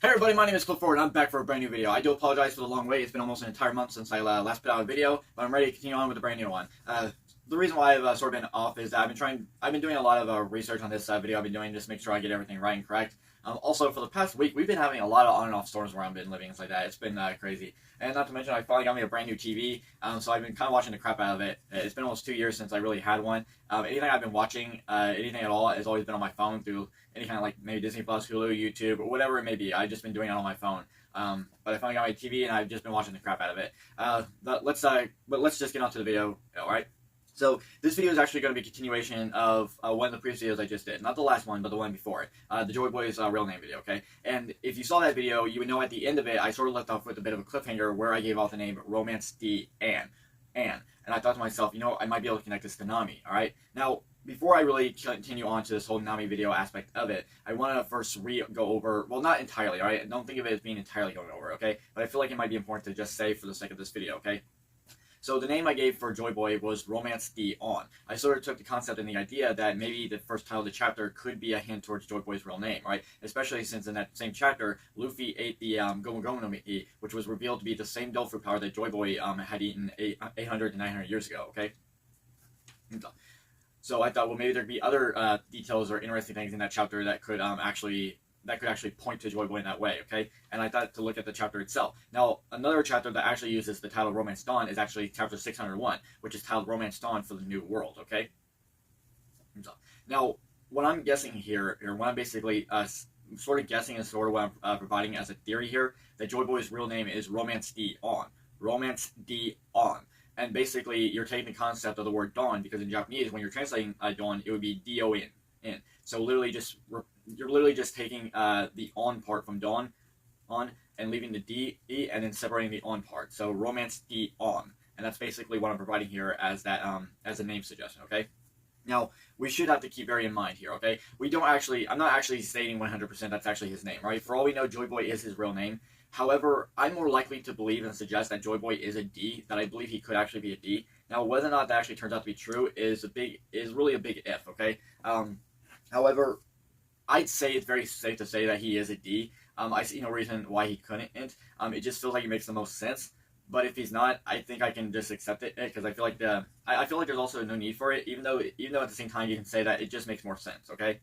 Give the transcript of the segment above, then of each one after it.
Hey everybody, my name is Clifford, and I'm back for a brand new video. I do apologize for the long wait. It's been almost an entire month since I last put out a video, but I'm ready to continue on with a brand new one. The reason why I've sort of been off is that I've been doing a lot of research on this video I've been doing just to make sure I get everything right and correct. Also, for the past week, we've been having a lot of on and off storms where I've been living and stuff like that. It's been crazy. And not to mention, I finally got me a brand new TV, so I've been kind of watching the crap out of it. It's been almost 2 years since I really had one. Anything I've been watching, anything at all, has always been on my phone through any kind of like maybe Disney Plus, Hulu, YouTube, or whatever it may be. I've just been doing it on my phone. But I finally got my TV, and I've just been watching the crap out of it. But let's just get on to the video, alright? So this video is actually going to be a continuation of one of the previous videos I just did. Not the last one, but the one before it. The Joy Boy's real name video, okay? And if you saw that video, you would know at the end of it, I sort of left off with a bit of a cliffhanger where I gave out the name Romance D Anne. And I thought to myself, you know, I might be able to connect this to Nami, alright? Now, before I really continue on to this whole Nami video aspect of it, I want to first go over, well, not entirely, alright? Don't think of it as being entirely going over, okay? But I feel like it might be important to just say for the sake of this video, okay? So the name I gave for Joy Boy was Romance D On. I sort of took the concept and the idea that maybe the first title of the chapter could be a hint towards Joy Boy's real name, right? Especially since in that same chapter, Luffy ate the Gomu Gomu no Mi, which was revealed to be the same Dolphin power that Joy Boy had eaten 800 to 900 years ago, okay? So I thought, well, maybe there'd be other details or interesting things in that chapter that could actually point to Joy Boy in that way, okay? And I thought to look at the chapter itself. Now, another chapter that actually uses the title Romance Dawn is actually chapter 601, which is titled Romance Dawn for the New World, okay? Now, what I'm guessing here, or what I'm basically sort of guessing is sort of what I'm providing as a theory here, that Joy Boy's real name is Romance D On. Romance D On. And basically, you're taking the concept of the word dawn, because in Japanese, when you're translating dawn, it would be D-O-N. So literally you're literally just taking the on part from dawn on and leaving the D E and then separating the on part. So Romance D On, and that's basically what I'm providing here as that as a name suggestion. Okay. Now we should have to keep very in mind here. Okay, I'm not actually stating 100% that's actually his name, right? For all we know, Joy Boy is his real name. However, I'm more likely to believe and suggest that Joy Boy is a D, that I believe he could actually be a D. Now, whether or not that actually turns out to be true is really a big if. Okay. However, I'd say it's very safe to say that he is a D. I see no reason why he couldn't. It just feels like it makes the most sense. But if he's not, I think I can just accept it because I feel like I feel like there's also no need for it. Even though at the same time you can say that it just makes more sense. Okay.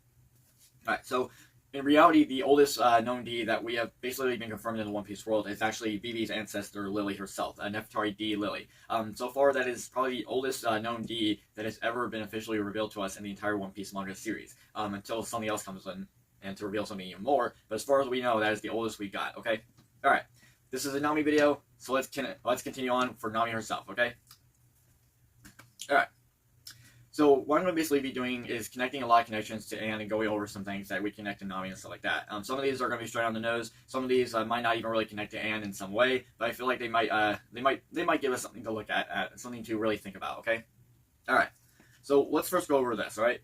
All right. So in reality, the oldest known D that we have basically been confirmed in the One Piece world is actually Vivi's ancestor, Lily herself, Nefertari D. Lily. So far, that is probably the oldest known D that has ever been officially revealed to us in the entire One Piece manga series, until something else comes in and to reveal something even more. But as far as we know, that is the oldest we got, okay? Alright, this is a Nami video, so let's continue on for Nami herself, okay? Alright. So what I'm going to basically be doing is connecting a lot of connections to Anne and going over some things that we connect to Nami and stuff like that. Some of these are going to be straight on the nose. Some of these might not even really connect to Anne in some way, but I feel like they might give us something to look at something to really think about. Okay. All right. So let's first go over this. All right.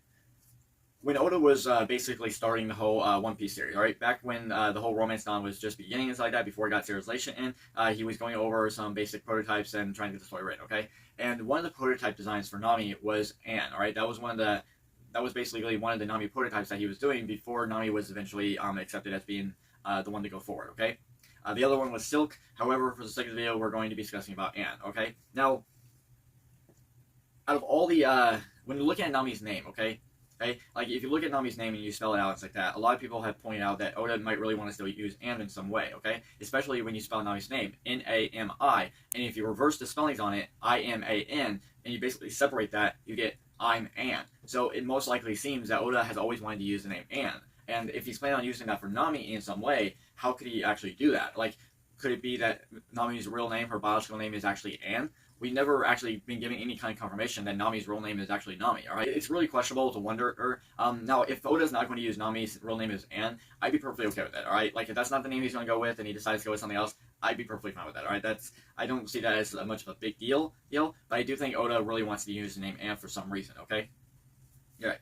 When Oda was basically starting the whole One Piece series, right? Back when the whole Romance Dawn was just beginning and stuff like that, before it got serialization in, he was going over some basic prototypes and trying to get the story written, okay? And one of the prototype designs for Nami was Anne, all right? That was basically one of the Nami prototypes that he was doing before Nami was eventually accepted as being the one to go forward, okay? The other one was Silk. However, for the sake of the video, we're going to be discussing about Anne, okay? Now, out of all the, when you're looking at Nami's name, okay? Okay, like if you look at Nami's name and you spell it out, it's like that. A lot of people have pointed out that Oda might really want to still use Anne in some way, okay? Especially when you spell Nami's name, N-A-M-I, and if you reverse the spellings on it, I-M-A-N, and you basically separate that, you get I'm Anne. So it most likely seems that Oda has always wanted to use the name Anne. And if he's planning on using that for Nami in some way, how could he actually do that? Like, could it be that Nami's real name, her biological name, is actually Anne? We've never actually been given any kind of confirmation that Nami's real name is actually Nami, alright? It's really questionable to wonder. Now, if Oda's not going to use Nami's real name as Anne, I'd be perfectly okay with that, alright? Like, if that's not the name he's going to go with and he decides to go with something else, I'd be perfectly fine with that, alright? I don't see that as much of a big deal, but I do think Oda really wants to use the name Anne for some reason, okay? Alright,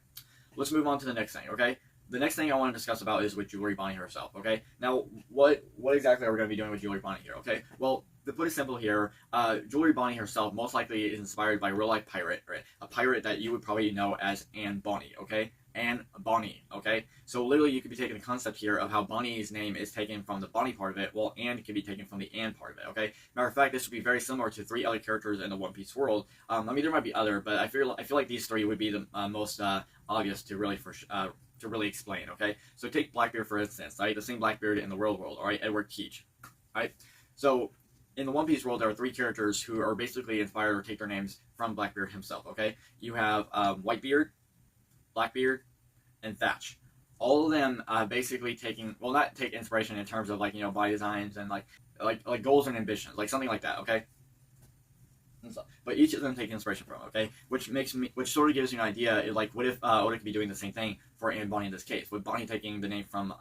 let's move on to the next thing, okay? The next thing I want to discuss about is with Jewelry Bonney herself, okay? Now, what exactly are we going to be doing with Jewelry Bonney here, okay? Well, to put it simple here, Jewelry Bonney herself most likely is inspired by a real-life pirate, right? A pirate that you would probably know as Anne Bonney, okay? and Bonney, okay? So literally you could be taking the concept here of how Bonney's name is taken from the Bonney part of it, while Anne can be taken from the Anne part of it, okay? Matter of fact, this would be very similar to 3 other characters in the One Piece world. I mean, there might be other, but I feel like these 3 would be the most obvious to really explain, okay? So take Blackbeard for instance, right? The same Blackbeard in the World, all right? Edward Keach, right? So in the One Piece world, there are 3 characters who are basically inspired or take their names from Blackbeard himself, okay? You have Whitebeard, Blackbeard, and Thatch. All of them basically taking, well, not take inspiration in terms of like, you know, body designs and like goals and ambitions, like something like that, okay? But each of them take inspiration from, okay? Which sort of gives you an idea, like, what if Oda could be doing the same thing for Anne Bonney in this case? With Bonney taking the name from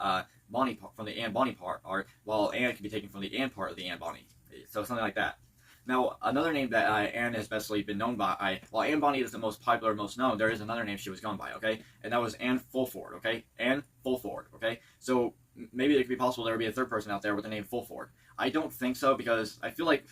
Bonney, from the Anne Bonney part, while Anne could be taken from the Anne part of the Anne Bonney. So something like that. Now, another name that Anne has especially been known by, while Anne Bonney is the most popular, most known, there is another name she was gone by, okay? And that was Anne Fulford, okay? Anne Fulford, okay? So maybe it could be possible there would be a third person out there with the name Fulford. I don't think so, because I feel like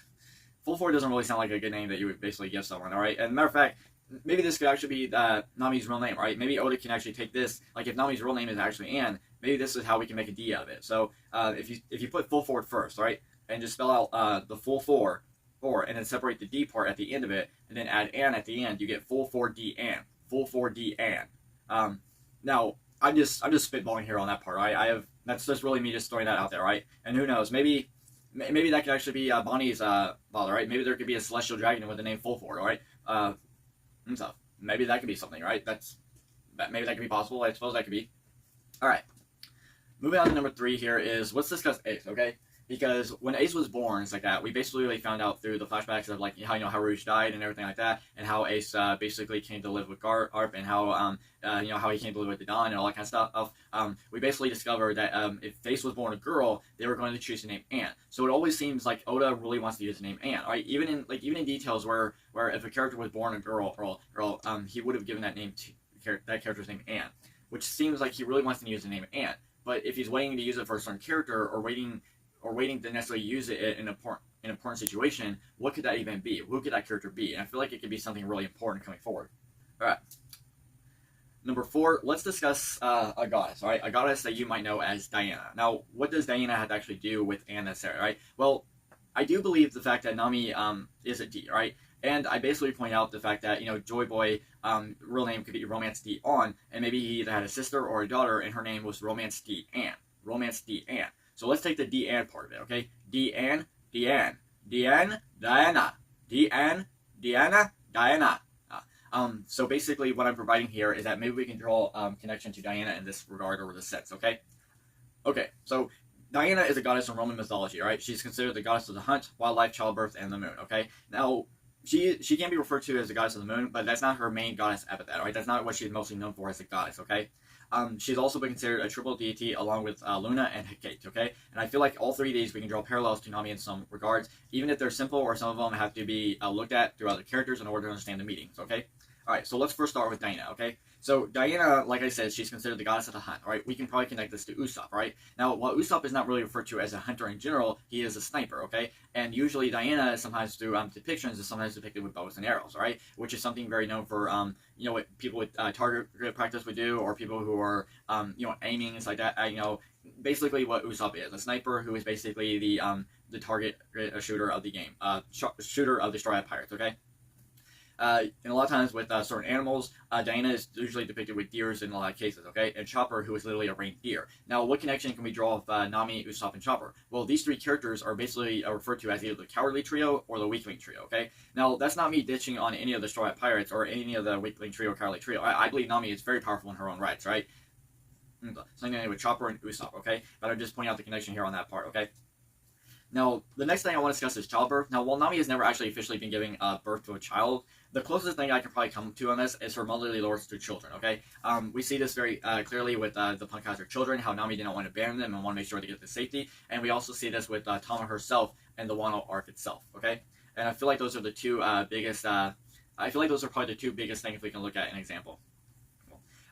Fulford doesn't really sound like a good name that you would basically give someone, alright? And matter of fact, maybe this could actually be Nami's real name, right? Maybe Oda can actually take this, like if Nami's real name is actually Anne, maybe this is how we can make a D out of it. So if you put Fulford first, right? And just spell out the full four, and then separate the D part at the end of it, and then add Anne at the end, you get Fulford D Anne. Fulford D Anne. Now, I'm just spitballing here on that part, right? That's just really me just throwing that out there, right? And who knows, maybe that could actually be Bonnie's father, right? Maybe there could be a celestial dragon with the name Fulford, all right? And stuff. Maybe that could be something, right? Maybe that could be possible. I suppose that could be. All right. Moving on to number 3 here is, let's discuss Ace, okay? Because when Ace was born, it's like that. We basically really found out through the flashbacks of like how, you know, how Rouge died and everything like that, and how Ace basically came to live with Garp, and how you know, how he came to live with the Don and all that kind of stuff. We basically discovered that if Ace was born a girl, they were going to choose the name Anne. So it always seems like Oda really wants to use the name Anne, right? Even in details where if a character was born a girl, he would have given that name to that character's name Anne, which seems like he really wants to use the name Anne. But if he's waiting to use it for a certain character, or waiting to necessarily use it in an important situation, what could that even be? Who could that character be? And I feel like it could be something really important coming forward. All right. Number 4, let's discuss a goddess, all right? A goddess that you might know as Diana. Now, what does Diana have to actually do with Anne necessarily, right? Well, I do believe the fact that Nami is a D, right? And I basically point out the fact that, you know, Joy Boy, real name could be Romance D On, and maybe he either had a sister or a daughter, and her name was Romance D Anne. Romance D Anne. So let's take the D-Ann part of it, okay? D-Ann, D-Ann, D-Ann, Diana, D-Ann, Diana, Diana. So basically what I'm providing here is that maybe we can draw connection to Diana in this regard or this sense, okay? Okay, so Diana is a goddess in Roman mythology, right? She's considered the goddess of the hunt, wildlife, childbirth, and the moon, okay? Now, she can be referred to as the goddess of the moon, but that's not her main goddess epithet, right? That's not what she's mostly known for as a goddess, okay? She's also been considered a triple deity along with Luna and Hecate, okay? And I feel like all 3 of these we can draw parallels to Nami in some regards, even if they're simple or some of them have to be looked at through other characters in order to understand the meanings, okay? Alright, so let's first start with Diana, okay? So Diana, like I said, she's considered the goddess of the hunt, right? We can probably connect this to Usopp, right? Now, while Usopp is not really referred to as a hunter in general, he is a sniper, okay? And usually Diana, sometimes through depictions, is sometimes depicted with bows and arrows, right? Which is something very known for, you know, what people with target practice would do, or people who are, you know, aiming and like that. You know, basically what Usopp is, a sniper who is basically the target shooter of the game, shooter of the Straw Hat Pirates, okay? And a lot of times with certain animals, Diana is usually depicted with deers in a lot of cases, okay? And Chopper, who is literally a reined deer. Now, what connection can we draw with Nami, Usopp, and Chopper? Well, these 3 characters are basically referred to as either the Cowardly Trio or the Weakling Trio, okay? Now, that's not me ditching on any of the Straw Hat Pirates or any of the Weakling Trio or Cowardly Trio. I believe Nami is very powerful in her own rights, right? Something with Chopper and Usopp, okay? But I'm just pointing out the connection here on that part, okay? Now, the next thing I want to discuss is childbirth. Now, while Nami has never actually officially been giving birth to a child, the closest thing I can probably come to on this is her motherly lures to children, okay? We see this very clearly with the Punk Hazard children, how Nami didn't want to abandon them and want to make sure to get to safety. And we also see this with Tama herself and the Wano arc itself, okay? And I feel like those are the 2 biggest, I feel like those are probably the 2 biggest things we can look at in an example.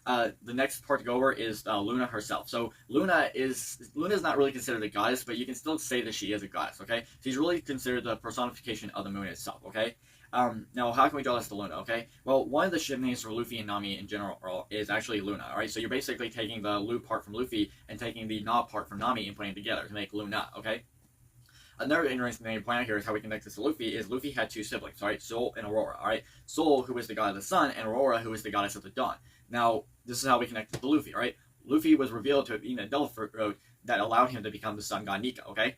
The next part to go over is Luna herself. So Luna is not really considered a goddess, but you can still say that she is a goddess, okay? She's really considered the personification of the moon itself, okay? Now, how can we draw this to Luna, okay? Well, one of the ship names for Luffy and Nami in general is actually Luna, alright? So you're basically taking the Lu part from Luffy and taking the Na part from Nami and putting it together to make Luna, okay? Another interesting thing to point out here is how we connect this to Luffy is Luffy had two siblings, alright? Sol and Aurora, alright? Sol, who is the god of the sun, and Aurora, who is the goddess of the dawn. Now, this is how we connect it to Luffy, alright? Luffy was revealed to have eaten a devil fruit that allowed him to become the sun god Nika, okay?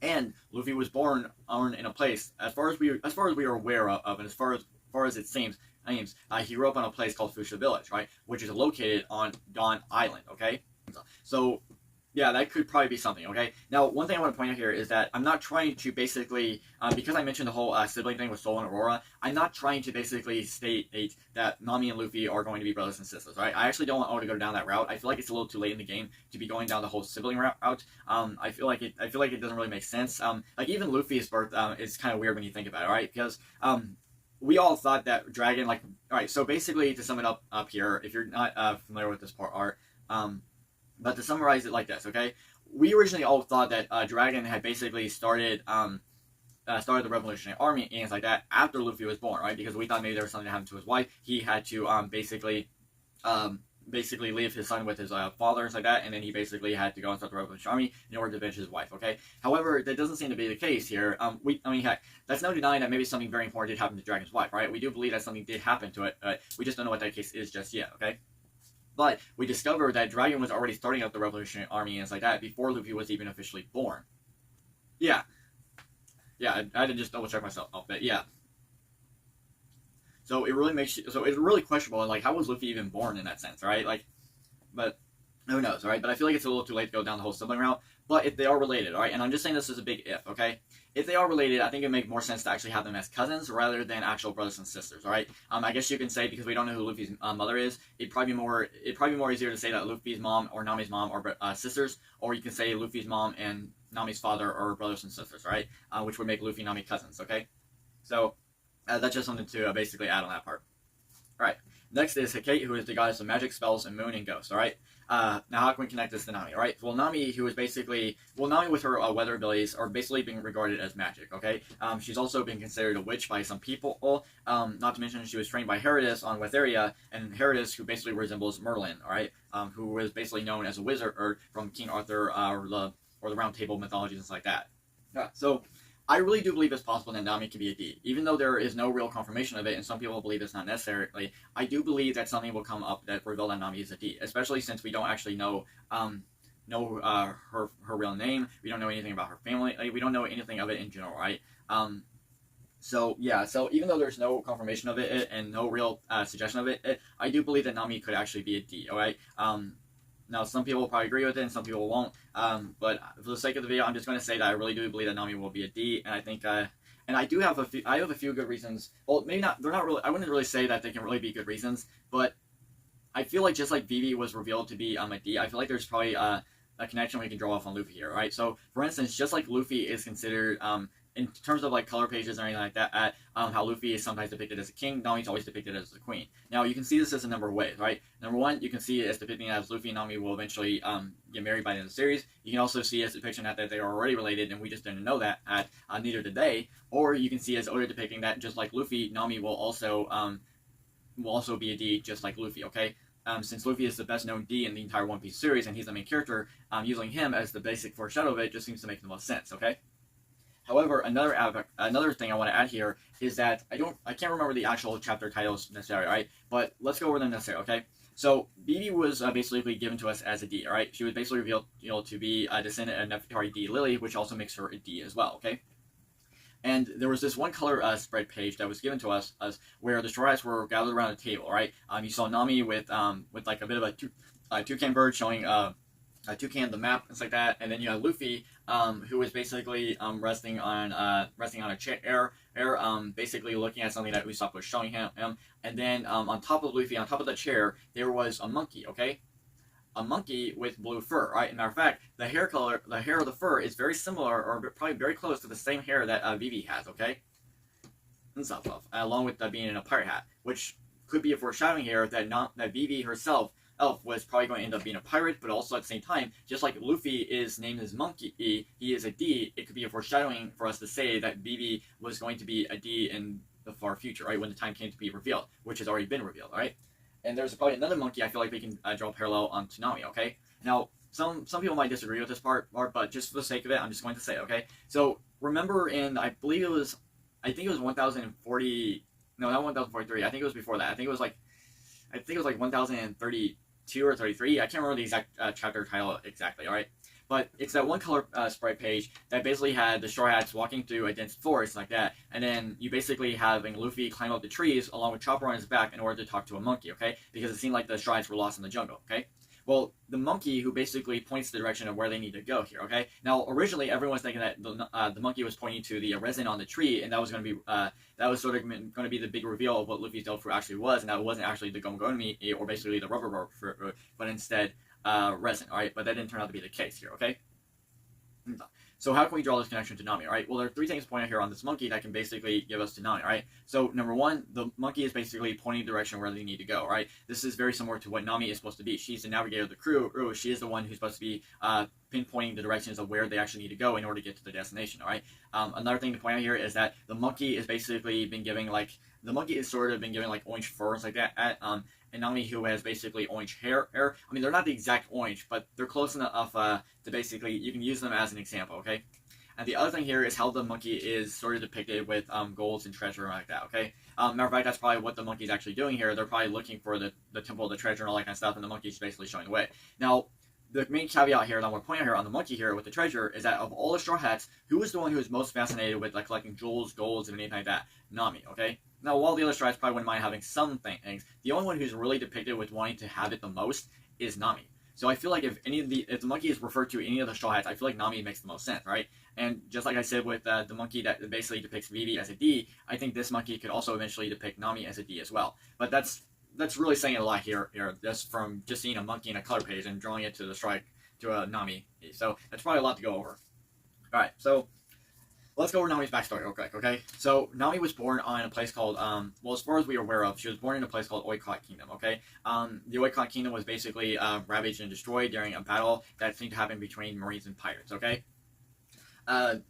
And Luffy was born in a place, as far as we are aware of, and as far as it seems, he grew up on a place called Fuchsia Village, right, which is located on Dawn Island, okay? So, yeah, that could probably be something, okay? Now, one thing I want to point out here is that I'm not trying to basically, because I mentioned the whole sibling thing with Sol and Aurora, I'm not trying to basically state that Nami and Luffy are going to be brothers and sisters, right? I actually don't want to go down that route. I feel like it's a little too late in the game to be going down the whole sibling route. I feel like it doesn't really make sense. Like even Luffy's birth is kind of weird when you think about it, right? Because we all thought that Dragon, like, all right. So basically, to sum it up here, if you're not familiar with this part art, but to summarize it like this, okay? We originally all thought that Dragon had basically started the Revolutionary Army and things like that after Luffy was born, right? Because we thought maybe there was something that happened to his wife. He had to basically leave his son with his father and like that, and then he basically had to go and start the Revolutionary Army in order to avenge his wife, okay? However, that doesn't seem to be the case here. Heck, that's no denying that maybe something very important did happen to Dragon's wife, right? We do believe that something did happen to it, we just don't know what that case is just yet, okay? But we discovered that Dragon was already starting up the Revolutionary Army and like that before Luffy was even officially born. Yeah, I had to just double check myself a bit. Yeah. So it really it's really questionable. Like, how was Luffy even born in that sense, right? Like, but who knows, right? But I feel like it's a little too late to go down the whole sibling route. But if they are related, all right, and I'm just saying this is a big if, okay? If they are related, I think it would make more sense to actually have them as cousins rather than actual brothers and sisters, all right? I guess you can say, because we don't know who Luffy's mother is, it'd probably be more easier to say that Luffy's mom or Nami's mom are sisters, or you can say Luffy's mom and Nami's father are brothers and sisters, right? Which would make Luffy and Nami cousins, okay? So that's just something to basically add on that part. All right. Next is Hecate, who is the goddess of magic, spells, and moon and ghosts, all right? Now, how can we connect this to Nami, all right? Well, Nami, Nami with her weather abilities are basically being regarded as magic, okay? She's also been considered a witch by some people, not to mention she was trained by Herodis on Wetheria, and Herodis, who basically resembles Merlin, all right? Who was basically known as a wizard from King Arthur or the Round Table mythology and stuff like that. Yeah, so I really do believe it's possible that Nami can be a D. Even though there is no real confirmation of it, and some people believe it's not necessarily, I do believe that something will come up that reveal that Nami is a D, especially since we don't actually know her real name. We don't know anything about her family. Like, we don't know anything of it in general, right? So even though there's no confirmation of it and no real suggestion of it, I do believe that Nami could actually be a D, alright? Now, some people will probably agree with it, and some people won't. But for the sake of the video, I'm just going to say that I really do believe that Nami will be a D, and I think, and I do have a few good reasons. Well, maybe not. They're not really. I wouldn't really say that they can really be good reasons, but I feel like just like Vivi was revealed to be a D, I feel like there's probably a connection we can draw off on Luffy here, right? So, for instance, just like Luffy is considered in terms of like color pages or anything like that, how Luffy is sometimes depicted as a king, Nami's always depicted as a queen. Now, you can see this as a number of ways, right? Number one, you can see it as depicting as Luffy and Nami will eventually get married by the end of the series. You can also see as a depiction that they are already related, and we just didn't know that neither did they. Or you can see as Oda depicting that just like Luffy, Nami will also be a D just like Luffy, okay? Since Luffy is the best known D in the entire One Piece series, and he's the main character, using him as the basic foreshadow of it just seems to make the most sense, okay? However, another thing I want to add here is that I can't remember the actual chapter titles necessarily, right? But let's go over them necessarily, okay? So Vivi was basically given to us as a D, right? She was basically revealed, to be a descendant of Nefertari D Lily, which also makes her a D as well, okay? And there was this one color spread page that was given to us where the Straw Hats were gathered around a table, right? You saw Nami with like a bit of a toucan bird showing toucan, the map, and like that, and then you have Luffy, who was basically resting on a chair, basically looking at something that Usopp was showing him, and then on top of Luffy, on top of the chair, there was a monkey, okay? A monkey with blue fur, right? As a matter of fact, the hair of the fur is very similar, or probably very close to the same hair that Vivi has, okay? And stuff, along with being in a pirate hat, which could be a foreshadowing here that Vivi herself was probably going to end up being a pirate, but also at the same time, just like Luffy is named as Monkey, he is a D, it could be a foreshadowing for us to say that Vivi was going to be a D in the far future, right? When the time came to be revealed, which has already been revealed, right? And there's probably another monkey I feel like we can draw a parallel to Nami, okay? Now, some people might disagree with this part, but just for the sake of it, I'm just going to say it, okay? So, remember in, I think it was 1040, no, not 1043, I think it was before that. I think it was like 1032 or 33. I can't remember the exact chapter title exactly, alright? But it's that one color sprite page that basically had the Straw Hats walking through a dense forest like that, and then you basically having Luffy climb up the trees along with Chopper on his back in order to talk to a monkey, okay? Because it seemed like the Straw Hats were lost in the jungle, okay? Well, the monkey who basically points the direction of where they need to go here, okay? Now, originally, everyone was thinking that the monkey was pointing to the resin on the tree, and that was going to be that was sort of going to be the big reveal of what Luffy's Delphi actually was, and that it wasn't actually the Gomgomi, or basically the rubber fruit, but instead resin, alright? But that didn't turn out to be the case here, okay? So how can we draw this connection to Nami, right? Well, there are three things pointed here on this monkey that can basically give us to Nami, right? So number one, the monkey is basically pointing the direction where they need to go, right? This is very similar to what Nami is supposed to be. She's the navigator of the crew. She is the one who's supposed to be pinpointing the directions of where they actually need to go in order to get to the destination, all right? Another thing to point out here is that the monkey is basically been giving like orange fur and like that and Nami, who has basically orange hair. I mean, they're not the exact orange, but they're close enough to basically, you can use them as an example, okay? And the other thing here is how the monkey is sort of depicted with golds and treasure and like that, okay? Matter of fact, that's probably what the monkey's actually doing here. They're probably looking for the temple of the treasure and all that kind of stuff, and the monkey's basically showing the way. Now, the main caveat here that I want to point out here on the monkey here with the treasure is that of all the Straw Hats, who is the one who is most fascinated with like collecting jewels, golds, and anything like that? Nami, okay? Now, while the other Straw Hats probably wouldn't mind having some things, the only one who's really depicted with wanting to have it the most is Nami. So I feel like if the monkey is referred to any of the Straw Hats, I feel like Nami makes the most sense, right? And just like I said with the monkey that basically depicts Vivi as a D, I think this monkey could also eventually depict Nami as a D as well. But that's really saying a lot here just from just seeing a monkey in a color page and drawing it to the strike to a Nami. So that's probably a lot to go over. Alright, so let's go over Nami's backstory real quick, okay? So, Nami was born on a place called, well, as far as we are aware of, she was born in a place called Oikot Kingdom, okay? The Oikot Kingdom was basically ravaged and destroyed during a battle that seemed to happen between Marines and pirates, okay?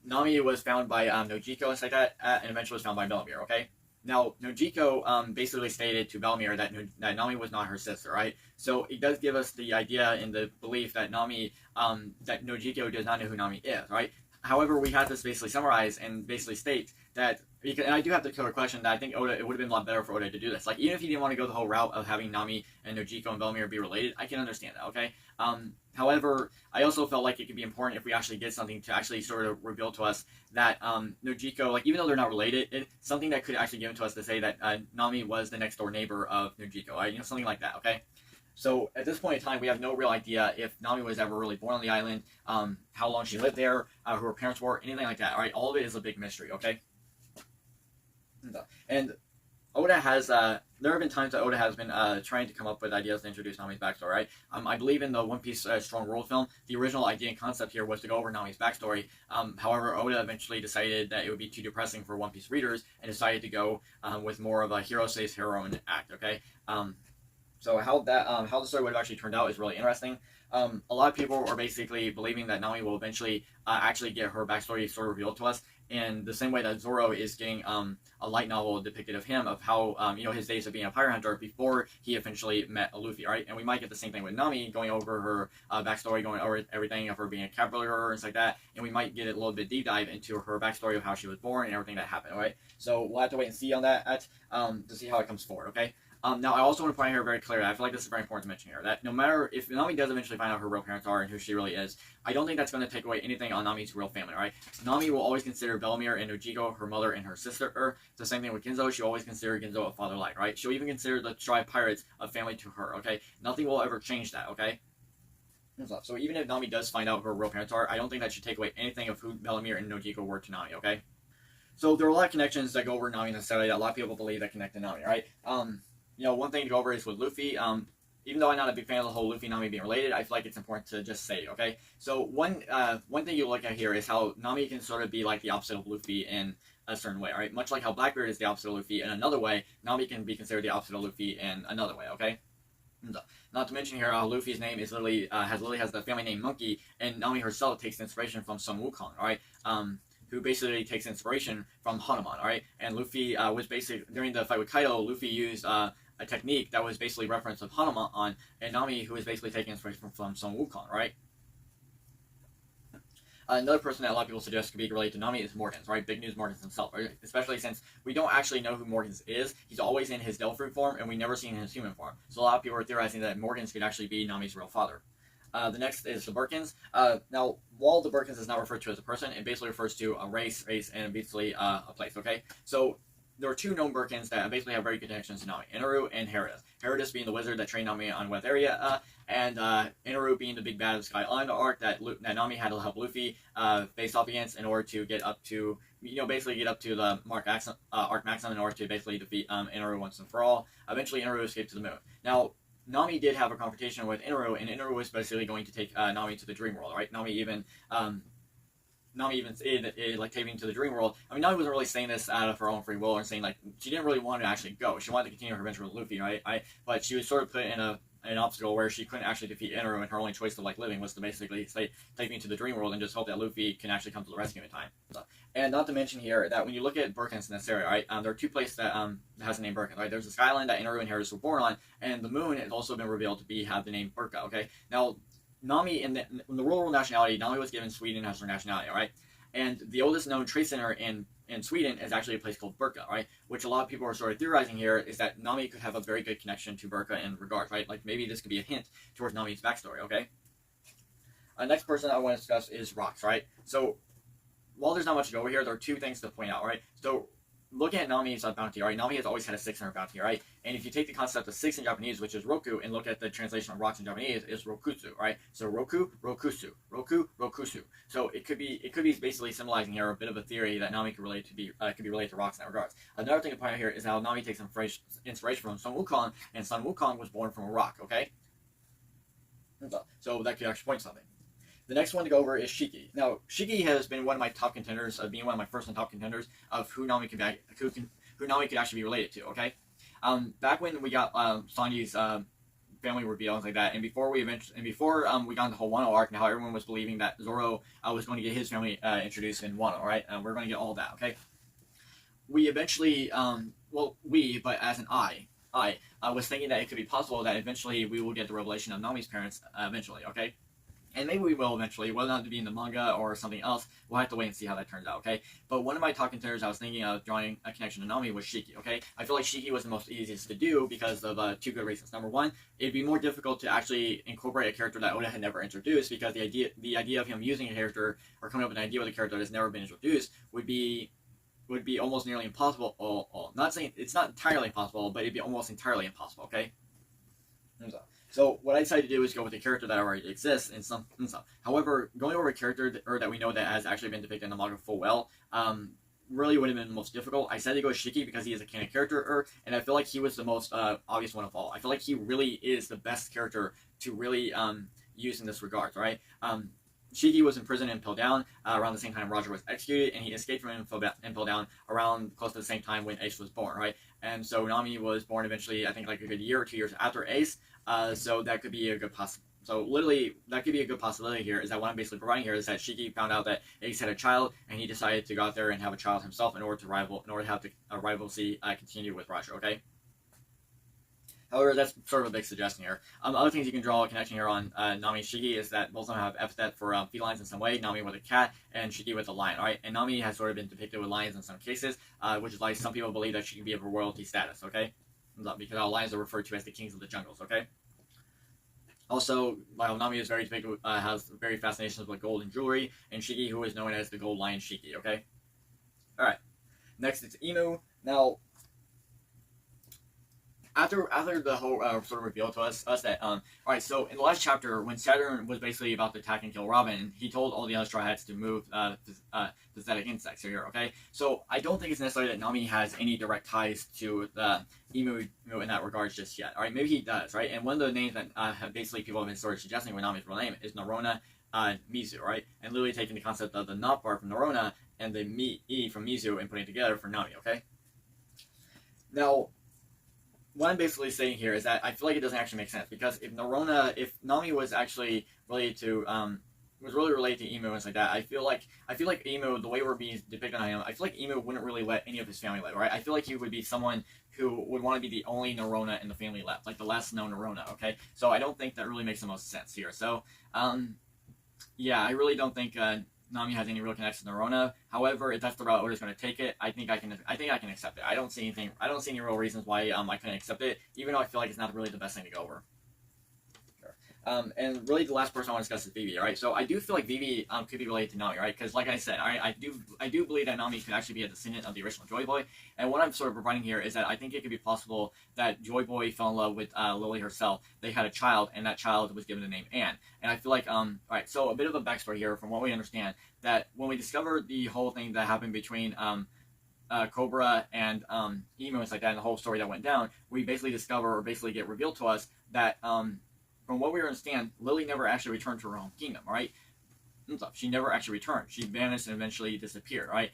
Nami was found by Nojiko and like that, and eventually was found by Bellemere, okay? Now, Nojiko basically stated to Bellemere that Nami was not her sister, right? So it does give us the idea and the belief that that Nojiko does not know who Nami is, right? However, we have this basically summarize and basically state that, and I do have the killer question that I think Oda, it would have been a lot better for Oda to do this. Like, even if he didn't want to go the whole route of having Nami and Nojiko and Bellemere be related, I can understand that, okay? However, I also felt like it could be important if we actually get something to actually sort of reveal to us that Nojiko, like, even though they're not related, something that could actually give to us to say that Nami was the next door neighbor of Nojiko, right? You know, something like that, okay? So at this point in time, we have no real idea if Nami was ever really born on the island, how long she lived there, who her parents were, anything like that. All right, all of it is a big mystery. Okay. And Oda has, there have been times that Oda has been trying to come up with ideas to introduce Nami's backstory, right? I believe in the One Piece Strong World film, the original idea and concept here was to go over Nami's backstory. However, Oda eventually decided that it would be too depressing for One Piece readers and decided to go with more of a hero saves heroine act, okay? So how the story would have actually turned out is really interesting. A lot of people are basically believing that Nami will eventually actually get her backstory sort of revealed to us in the same way that Zoro is getting a light novel depicted of him, of how his days of being a pirate hunter before he eventually met Luffy, right? And we might get the same thing with Nami, going over her backstory, going over everything of her being a cat burglar and stuff like that, and we might get a little bit deep dive into her backstory of how she was born and everything that happened, right? So we'll have to wait and see on that to see how it comes forward, okay? Now, I also want to point out here very clearly, I feel like this is very important to mention here, that no matter if Nami does eventually find out who her real parents are and who she really is, I don't think that's going to take away anything on Nami's real family, right? Nami will always consider Bellemere and Nojiko her mother and her sister. It's the same thing with Ginzo. She'll always consider Ginzo a father-like, right? She'll even consider the tribe pirates a family to her, okay? Nothing will ever change that, okay? So even if Nami does find out who her real parents are, I don't think that should take away anything of who Bellemere and Nojiko were to Nami, okay? So there are a lot of connections that go over Nami necessarily that a lot of people believe that connect to Nami, right? One thing to go over is with Luffy. Even though I'm not a big fan of the whole Luffy Nami being related, I feel like it's important to just say, okay? So one thing you look at here is how Nami can sort of be like the opposite of Luffy in a certain way, right? Much like how Blackbeard is the opposite of Luffy in another way, Nami can be considered the opposite of Luffy in another way, okay? Not to mention here, Luffy's name is literally has the family name Monkey, and Nami herself takes inspiration from Sun Wukong, alright? who basically takes inspiration from Hanuman, alright? And Luffy was basically, during the fight with Kaido, Luffy used a technique that was basically reference of Hanuman, and Nami, who is basically taking inspiration from Sun Wukong, right? Another person that a lot of people suggest could be related to Nami is Morgans, right? Big News Morgans himself, right? Especially since we don't actually know who Morgans is. He's always in his devil fruit form, and we never seen his human form. So a lot of people are theorizing that Morgans could actually be Nami's real father. The next is the Birkins. Now, while the Birkins is not referred to as a person, it basically refers to a race, and basically a place, okay? So there are two known Birkins that basically have very good connections to Nami, Inaru and Herodus. Herodus being the wizard that trained Nami on West area, and Inaru being the big bad of Sky Island arc that Nami had to help Luffy face off against in order to get up to, basically get up to the arc maximum in order to basically defeat Inaru once and for all. Eventually, Inaru escaped to the moon. Now, Nami did have a confrontation with Inaru, and Inaru was basically going to take Nami to the dream world, right? Nami even like taking to the dream world. I mean, Nami wasn't really saying this out of her own free will, or saying like she didn't really want to actually go. She wanted to continue her adventure with Luffy, right? But she was sort of put in an obstacle where she couldn't actually defeat Inaru, and her only choice of like living was to basically say, take me to the dream world and just hope that Luffy can actually come to the rescue in time. And not to mention here that when you look at Birkins in this area, right, there are two places that has the name Birkin, right? There's the Skyline that Inaru and Herodus were born on, and the moon has also been revealed to have the name Birka. Okay, now Nami in the royal nationality, Nami was given Sweden as her nationality, right? And the oldest known trade center in Sweden is actually a place called Birka, right? Which a lot of people are sort of theorizing here is that Nami could have a very good connection to Birka in regards, right? Like maybe this could be a hint towards Nami's backstory, okay? Next person I want to discuss is Rocks, right? So while there's not much to go over here, there are two things to point out, right? So looking at Nami's bounty, right? Nami has always had a 6 in her bounty, right? And if you take the concept of 6 in Japanese, which is Roku, and look at the translation of rocks in Japanese, is Rokutsu, right? So Roku, Rokusu, Roku, Rokusu. So it could be basically symbolizing here a bit of a theory that Nami could be related to rocks in that regards. Another thing to point out here is how Nami takes inspiration from Sun Wukong, and Sun Wukong was born from a rock, okay? So that could actually point to something. The next one to go over is Shiki. Now, Shiki has been one of my top contenders, being one of my first and top contenders of who Nami could actually be related to. Okay, back when we got Sanji's family reveal and like that, and before we got into the whole Wano arc, and how everyone was believing that Zoro was going to get his family introduced in Wano, right? We're going to get all that. Okay, we eventually, but as an I was thinking that it could be possible that eventually we will get the revelation of Nami's parents eventually. Okay. And maybe we will eventually, whether or not to be in the manga or something else, we'll have to wait and see how that turns out, okay? But one of my top contenders I was thinking of drawing a connection to Nami was Shiki, okay? I feel like Shiki was the most easiest to do because of two good reasons. Number one, it'd be more difficult to actually incorporate a character that Oda had never introduced, because the idea of him using a character or coming up with an idea with a character that has never been introduced would be almost nearly impossible. Not saying it's not entirely impossible, but it'd be almost entirely impossible, okay? So what I decided to do is go with a character that already exists in some stuff. However, going over a character that we know that has actually been depicted in the manga full well, really would have been the most difficult. I decided to go with Shiki because he is a canon character, and I feel like he was the most obvious one of all. I feel like he really is the best character to really use in this regard, right? Shiki was in prison in Impel Down around the same time Roger was executed, and he escaped from Impel Down around close to the same time when Ace was born, right? And so Nami was born eventually, I think like a good year or 2 years after Ace. So that could be a good So literally, that could be a good possibility here. Is that what I'm basically providing here is that Shiki found out that Ace had a child, and he decided to go out there and have a child himself in order to have the rivalry continue with Roger. Okay. However, that's sort of a big suggestion here. Other things you can draw a connection here on Nami and Shiki is that both of them have epithet for felines in some way. Nami with a cat and Shiki with a lion, right? And Nami has sort of been depicted with lions in some cases, which is why some people believe that she can be of a royalty status, okay? Because our lions are referred to as the kings of the jungles, okay? Also, while Nami is very depicted, has very fascinations with gold and jewelry, and Shiki, who is known as the Gold Lion Shiki, okay? Alright. Next, it's Inu. Now, after the whole sort of reveal to us that alright, so in the last chapter, when Saturn was basically about to attack and kill Robin, he told all the other Straw Hats to move pathetic insects here, okay? So I don't think it's necessary that Nami has any direct ties to the Emu in that regard just yet. Alright, maybe he does, right? And one of the names that basically people have been sort of suggesting with Nami's real name is Narona Mizu, right? And literally taking the concept of the not part from Narona and the E from Mizu and putting it together for Nami, okay? Now, what I'm basically saying here is that I feel like it doesn't actually make sense, because if Nami was actually related to was really related to Emu and stuff like that. I feel like Emu, the way we're being depicted on him, I feel like Emu wouldn't really let any of his family live, right? I feel like he would be someone who would want to be the only Nerona in the family left, like the last known Nerona, okay? So I don't think that really makes the most sense here. So, yeah, I really don't think Nami has any real connection to Nerona. However, if that's the route Oda's going to take it, I think I can accept it. I don't see any real reasons why I couldn't accept it, even though I feel like it's not really the best thing to go over. And really, the last person I want to discuss is Vivi, right? So I do feel like Vivi could be related to Nami, right? Because like I said, I do believe that Nami could actually be a descendant of the original Joy Boy. And what I'm sort of providing here is that I think it could be possible that Joy Boy fell in love with Lily herself. They had a child, and that child was given the name Anne. And I feel like, alright, so a bit of a backstory here from what we understand, that when we discovered the whole thing that happened between Cobra and Emu and stuff like that, and the whole story that went down, we basically discover, or basically get revealed to us, that from what we understand, Lily never actually returned to her home kingdom, right? She never actually returned. She vanished and eventually disappeared, right?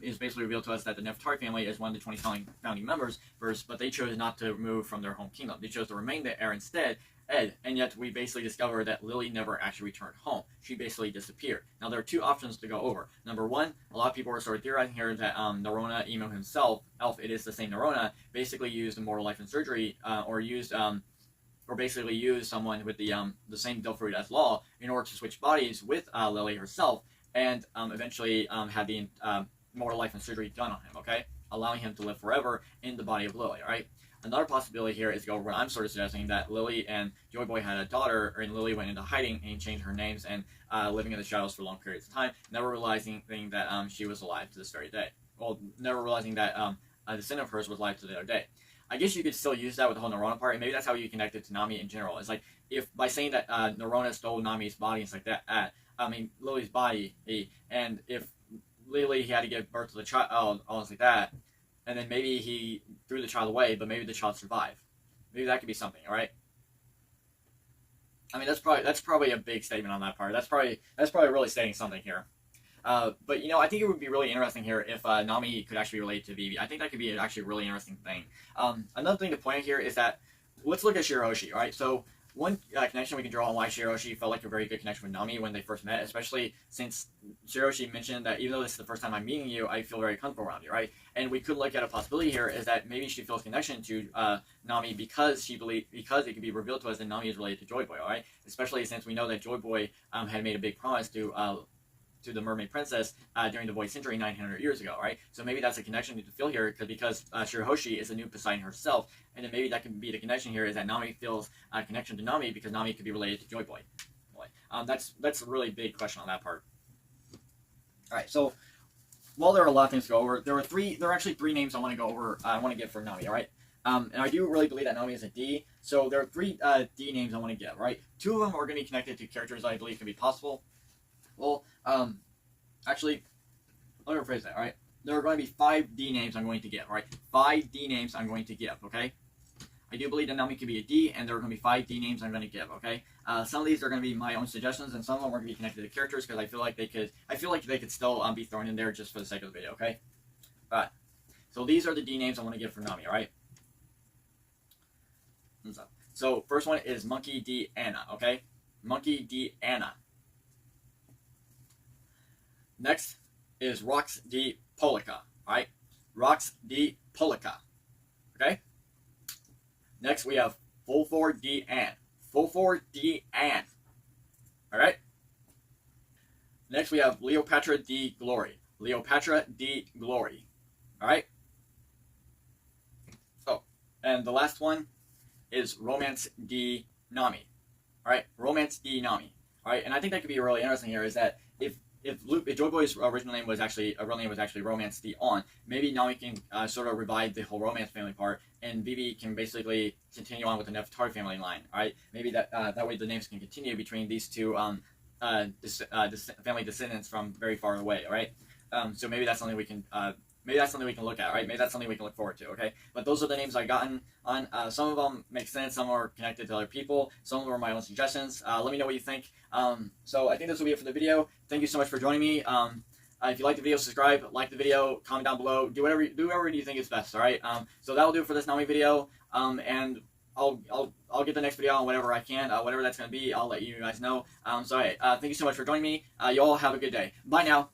It's basically revealed to us that the Nefertari family is one of the 20 founding members, but they chose not to move from their home kingdom. They chose to remain there instead, and yet we basically discovered that Lily never actually returned home. She basically disappeared. Now, there are two options to go over. Number one, a lot of people are sort of theorizing here that Nerona, Emu himself, it is the same Nerona, basically used immortal life and surgery, or basically use someone with the same Dilfruit as Law in order to switch bodies with Lily herself, and eventually have the immortal life and surgery done on him, okay? Allowing him to live forever in the body of Lily, right? Another possibility here is to go over what I'm sort of suggesting, that Lily and Joy Boy had a daughter, and Lily went into hiding and changed her names and living in the shadows for long periods of time, never realizing that she was alive to this very day. Well, never realizing that a descendant of hers was alive to the other day. I guess you could still use that with the whole Nerona part, and maybe that's how you connect it to Nami in general. It's like, if by saying that Nerona stole Nami's body and stuff like that, Lily's body, and if Lily had to give birth to the child, all like that, and then maybe he threw the child away, but maybe the child survived. Maybe that could be something, all right? I mean, that's probably a big statement on that part. That's probably really stating something here. But I think it would be really interesting here if Nami could actually relate to Vivi. I think that could be actually a really interesting thing. Another thing to point out here is that, let's look at Shirahoshi, right? So one connection we can draw on why Shirahoshi felt like a very good connection with Nami when they first met, especially since Shirahoshi mentioned that even though this is the first time I'm meeting you, I feel very comfortable around you, right? And we could look at a possibility here is that maybe she feels connection to Nami because it could be revealed to us that Nami is related to Joy Boy, all right? Especially since we know that Joy Boy had made a big promise to the Mermaid Princess during the Void Century 900 years ago, right? So maybe that's a connection to feel here, because Shirahoshi is a new Poseidon herself, and then maybe that can be the connection here, is that Nami feels a connection to Nami because Nami could be related to Joy Boy. That's a really big question on that part. All right, so while there are a lot of things to go over, there are actually three names I want to go over. I want to give for Nami, all right? And I do really believe that Nami is a D, so there are three D names I want to give, right? Two of them are going to be connected to characters I believe can be possible. Well, actually, let me rephrase that, alright? There are going to be 5 D names I'm going to give, alright? 5 D names I'm going to give, okay? I do believe that Nami could be a D, and there are going to be 5 D names I'm going to give, okay? Some of these are going to be my own suggestions, and some of them are going to be connected to characters, because I feel like they could still be thrown in there just for the sake of the video, okay? Alright. So these are the D names I want to give for Nami, alright? So, first one is Monkey D. Anna, okay? Monkey D. Anna. Next is Rox D. Polica, alright? Rox D. Polica, okay? Next we have Fulfor D. Ann. Fulfor D. Ann, alright? Next we have Cleopatra D. Glory. Cleopatra D. Glory, alright? Oh, and the last one is Romance D. Nami, alright? Romance D. Nami, alright? And I think that could be really interesting here, is that if Joy Boy's original name was actually Romance D. On, maybe Nami can sort of revive the whole romance family part, and Vivi can basically continue on with the Nefertari family line. All right, maybe that way the names can continue between these two family descendants from very far away. All right, so maybe that's something we can look at, right? Maybe that's something we can look forward to, okay? But those are the names I've gotten on. Some of them make sense, some are connected to other people, some of them are my own suggestions. Let me know what you think. So I think this will be it for the video. Thank you so much for joining me. If you like the video, subscribe, like the video, comment down below, do whatever you think is best, alright? So that'll do it for this Nami video, and I'll get the next video on whenever I can, whatever that's gonna be. I'll let you guys know. So hey, thank you so much for joining me. You all have a good day. Bye now.